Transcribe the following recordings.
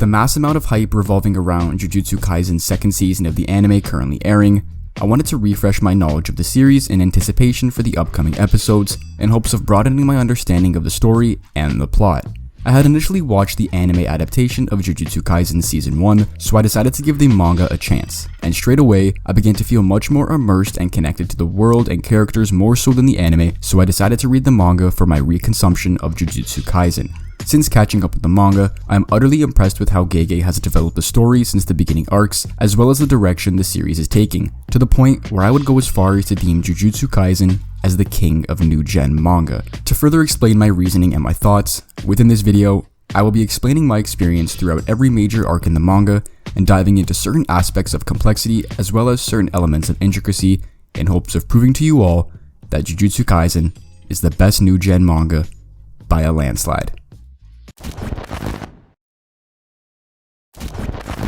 the mass amount of hype revolving around Jujutsu Kaisen's second season of the anime currently airing, I wanted to refresh my knowledge of the series in anticipation for the upcoming episodes, in hopes of broadening my understanding of the story and the plot. I had initially watched the anime adaptation of Jujutsu Kaisen Season 1, so I decided to give the manga a chance, and straight away, I began to feel much more immersed and connected to the world and characters more so than the anime, so I decided to read the manga for my reconsumption of Jujutsu Kaisen. Since catching up with the manga, I am utterly impressed with how Gege has developed the story since the beginning arcs, as well as the direction the series is taking, to the point where I would go as far as to deem Jujutsu Kaisen as the king of new-gen manga. To further explain my reasoning and my thoughts, within this video, I will be explaining my experience throughout every major arc in the manga, and diving into certain aspects of complexity as well as certain elements of intricacy, in hopes of proving to you all that Jujutsu Kaisen is the best new-gen manga by a landslide.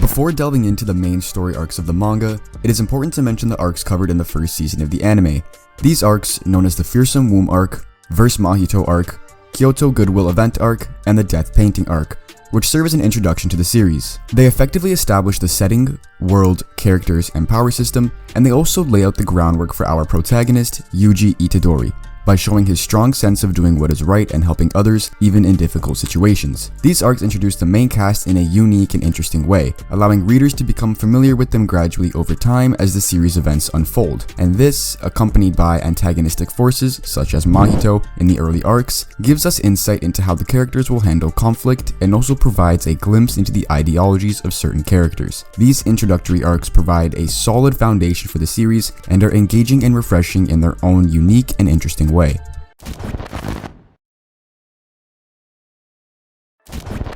Before delving into the main story arcs of the manga, it is important to mention the arcs covered in the first season of the anime. These arcs, known as the Fearsome Womb Arc, Verse Mahito Arc, Kyoto Goodwill Event Arc, and the Death Painting Arc, which serve as an introduction to the series. They effectively establish the setting, world, characters, and power system, and they also lay out the groundwork for our protagonist, Yuji Itadori, by showing his strong sense of doing what is right and helping others, even in difficult situations. These arcs introduce the main cast in a unique and interesting way, allowing readers to become familiar with them gradually over time as the series events unfold. And this, accompanied by antagonistic forces such as Mahito in the early arcs, gives us insight into how the characters will handle conflict and also provides a glimpse into the ideologies of certain characters. These introductory arcs provide a solid foundation for the series and are engaging and refreshing in their own unique and interesting way.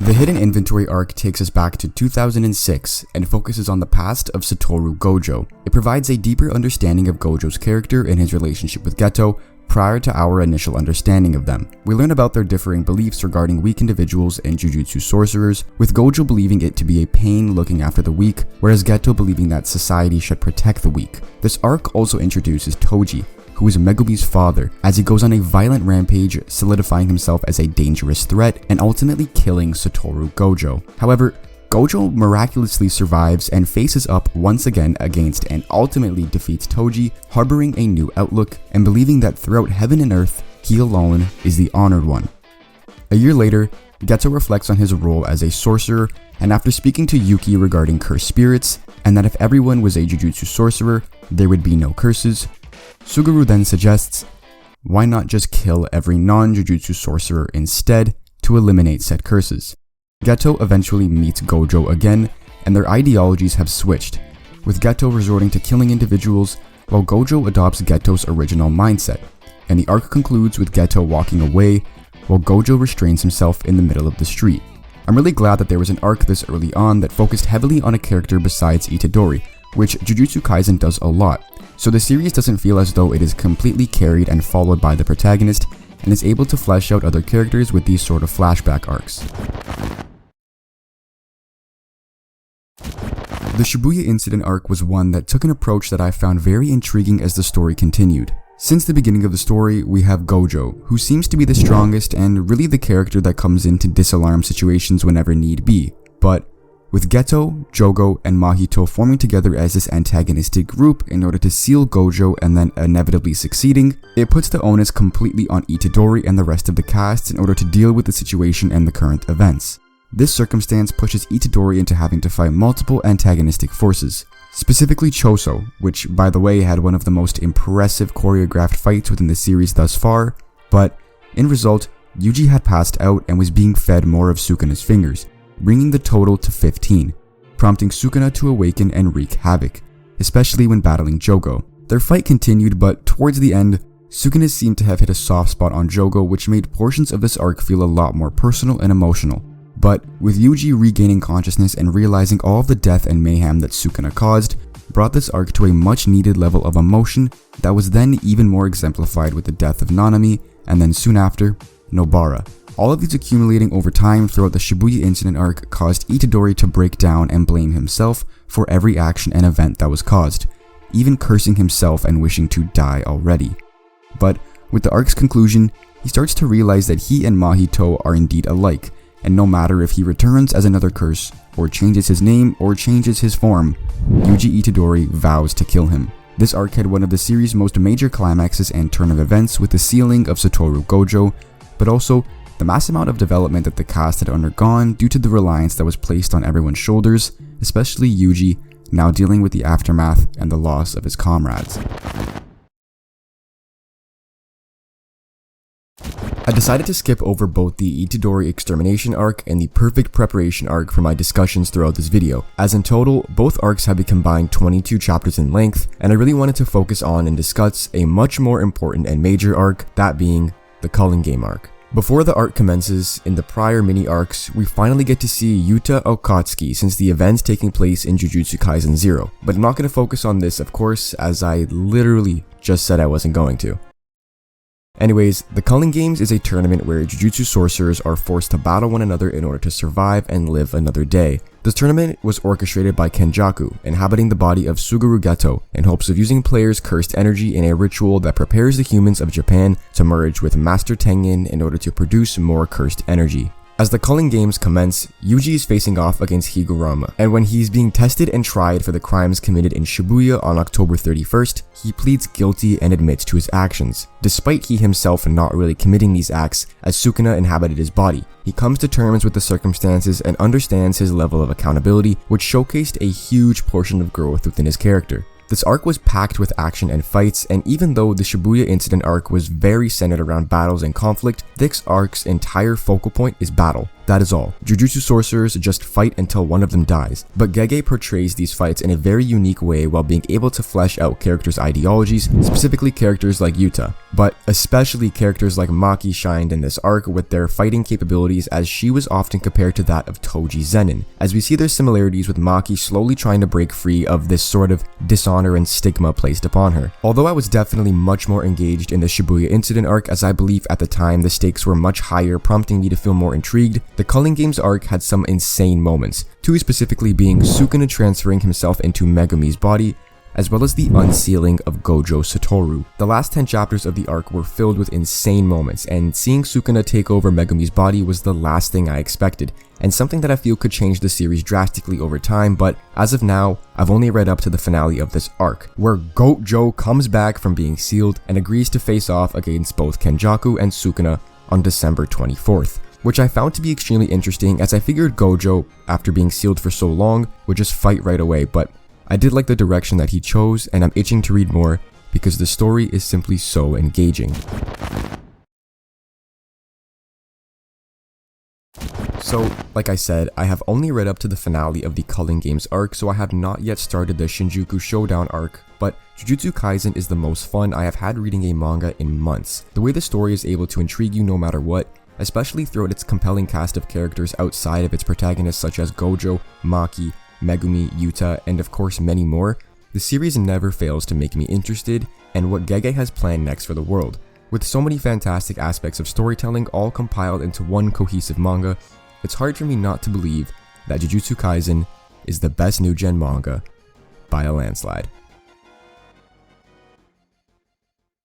The Hidden Inventory arc takes us back to 2006 and focuses on the past of Satoru Gojo. It provides a deeper understanding of Gojo's character and his relationship with Geto prior to our initial understanding of them. We learn about their differing beliefs regarding weak individuals and Jujutsu sorcerers, with Gojo believing it to be a pain looking after the weak, whereas Geto believing that society should protect the weak. This arc also introduces Toji, who is Megumi's father, as he goes on a violent rampage, solidifying himself as a dangerous threat and ultimately killing Satoru Gojo. However, Gojo miraculously survives and faces up once again against and ultimately defeats Toji, harboring a new outlook and believing that throughout heaven and earth, he alone is the honored one. A year later, Geto reflects on his role as a sorcerer, and after speaking to Yuki regarding cursed spirits, and that if everyone was a Jujutsu sorcerer, there would be no curses, Suguru then suggests, why not just kill every non-Jujutsu sorcerer instead to eliminate said curses? Geto eventually meets Gojo again, and their ideologies have switched, with Geto resorting to killing individuals while Gojo adopts Geto's original mindset, and the arc concludes with Geto walking away while Gojo restrains himself in the middle of the street. I'm really glad that there was an arc this early on that focused heavily on a character besides Itadori, which Jujutsu Kaisen does a lot, so the series doesn't feel as though it is completely carried and followed by the protagonist, and is able to flesh out other characters with these sort of flashback arcs. The Shibuya Incident Arc was one that took an approach that I found very intriguing as the story continued. Since the beginning of the story, we have Gojo, who seems to be the strongest and really the character that comes in to disalarm situations whenever need be, but with Geto, Jogo, and Mahito forming together as this antagonistic group in order to seal Gojo and then inevitably succeeding, it puts the onus completely on Itadori and the rest of the cast in order to deal with the situation and the current events. This circumstance pushes Itadori into having to fight multiple antagonistic forces, specifically Choso, which by the way had one of the most impressive choreographed fights within the series thus far, but in result, Yuji had passed out and was being fed more of Sukuna's fingers, bringing the total to 15, prompting Sukuna to awaken and wreak havoc, especially when battling Jogo. Their fight continued, but towards the end, Sukuna seemed to have hit a soft spot on Jogo, which made portions of this arc feel a lot more personal and emotional. But with Yuji regaining consciousness and realizing all of the death and mayhem that Sukuna caused, brought this arc to a much needed level of emotion that was then even more exemplified with the death of Nanami, and then soon after, Nobara. All of these accumulating over time throughout the Shibuya Incident Arc caused Itadori to break down and blame himself for every action and event that was caused, even cursing himself and wishing to die already. But with the arc's conclusion, he starts to realize that he and Mahito are indeed alike, and no matter if he returns as another curse, or changes his name, or changes his form, Yuji Itadori vows to kill him. This arc had one of the series' most major climaxes and turn of events with the sealing of Satoru Gojo, but also the mass amount of development that the cast had undergone due to the reliance that was placed on everyone's shoulders, especially Yuji, now dealing with the aftermath and the loss of his comrades. I decided to skip over both the Itadori extermination arc and the perfect preparation arc for my discussions throughout this video, as in total, both arcs have a combined 22 chapters in length, and I really wanted to focus on and discuss a much more important and major arc, that being the Culling Game Arc. Before the arc commences, in the prior mini arcs, we finally get to see Yuta Okatsuki since the events taking place in Jujutsu Kaisen 0, but I'm not going to focus on this of course, as I literally just said I wasn't going to. Anyways, the Culling Games is a tournament where Jujutsu sorcerers are forced to battle one another in order to survive and live another day. This tournament was orchestrated by Kenjaku, inhabiting the body of Suguru Geto, in hopes of using players' cursed energy in a ritual that prepares the humans of Japan to merge with Master Tengen in order to produce more cursed energy. As the Culling Games commence, Yuji is facing off against Higuruma, and when he's being tested and tried for the crimes committed in Shibuya on October 31st, he pleads guilty and admits to his actions, despite he himself not really committing these acts as Sukuna inhabited his body. He comes to terms with the circumstances and understands his level of accountability, which showcased a huge portion of growth within his character. This arc was packed with action and fights, and even though the Shibuya Incident Arc was very centered around battles and conflict, this arc's entire focal point is battle. That is all. Jujutsu sorcerers just fight until one of them dies, but Gege portrays these fights in a very unique way while being able to flesh out characters' ideologies, specifically characters like Yuta, but especially characters like Maki shined in this arc with their fighting capabilities, as she was often compared to that of Toji Zenin, as we see their similarities with Maki slowly trying to break free of this sort of dishonor and stigma placed upon her. Although I was definitely much more engaged in the Shibuya Incident Arc, as I believe at the time the stakes were much higher, prompting me to feel more intrigued, the Culling Games arc had some insane moments, two specifically being Sukuna transferring himself into Megumi's body, as well as the unsealing of Gojo Satoru. The last 10 chapters of the arc were filled with insane moments, and seeing Sukuna take over Megumi's body was the last thing I expected, and something that I feel could change the series drastically over time, but as of now, I've only read up to the finale of this arc, where Gojo comes back from being sealed and agrees to face off against both Kenjaku and Sukuna on December 24th. Which I found to be extremely interesting, as I figured Gojo, after being sealed for so long, would just fight right away, but I did like the direction that he chose, and I'm itching to read more because the story is simply so engaging. So, like I said, I have only read up to the finale of the Culling Games arc, so I have not yet started the Shinjuku Showdown arc, but Jujutsu Kaisen is the most fun I have had reading a manga in months. The way the story is able to intrigue you no matter what, especially throughout its compelling cast of characters outside of its protagonists such as Gojo, Maki, Megumi, Yuta, and of course many more, the series never fails to make me interested in what Gege has planned next for the world. With so many fantastic aspects of storytelling all compiled into one cohesive manga, it's hard for me not to believe that Jujutsu Kaisen is the best new gen manga by a landslide.